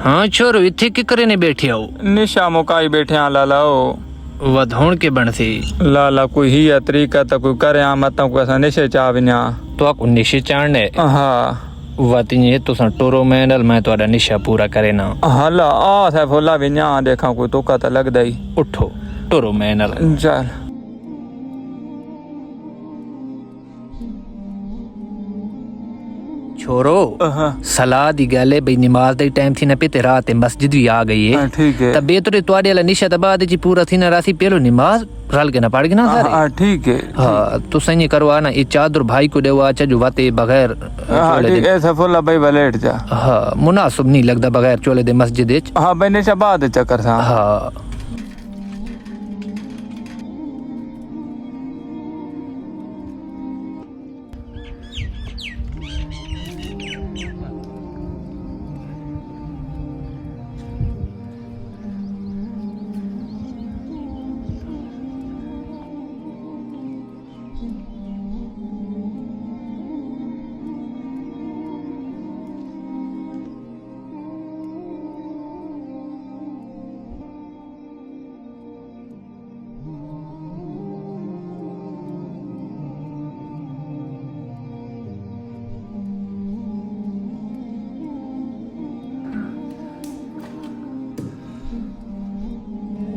हाँ छोरो इत्थे की करे ने बैठे हो? निशा मुकाई बैठे आ लाला ओ वधोण के बन सी लाला कोई ही है तरीका तो कोई करे आ मत को ऐसा निशे चा विना तो आपको निशे चाणने हाँ वातिये तो सन टोरो मैनल मैं तोड़ा निशा पूरा करे ना हला आ से फुला विना देखा कोई तो का लगदा ही उठो टोरो मैनल चल छोरो सलाह दी गल है भाई नमाज दा टाइम थी ना पे रात मस्जिद भी आ गई है ठीक है तब बेतरे तोड़े वाला निशा द बाद जी पूरा थी ना रासी पहलो नमाज रल के ना पड़ गई ना सारे हां ठीक है हां तो सही करवा ना ये चादर भाई को देवा अच्छा जो वाते बगैर हां ठीक है सफुल्ला भाई बलेट जा हां मुनासिब नहीं लगदा बगैर चोले दे मस्जिद विच हां भाई निशा बाद चक्कर सा हां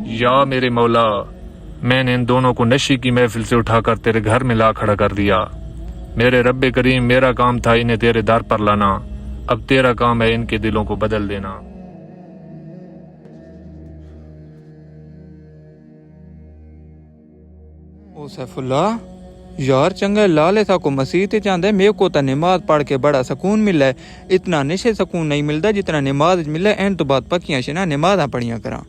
या मेरे मौला, मैंने इन दोनों को नशे की महफिल से उठाकर तेरे घर में ला खड़ा कर दिया। मेरे रब्बे करीम, मेरा काम था इन्हें तेरे दर पर लाना, अब तेरा काम है इनके दिलों को बदल देना। ओ सैफुल्ला यार चंगा लाले था को मसीह चांदे मेरे को तो नमाज पढ़ के बड़ा सुकून मिला है। इतना निशे सुकून नहीं मिलता जितना नमाज मिला। एंड तो बात पक्कियां से ना नमाज पढ़िया करा।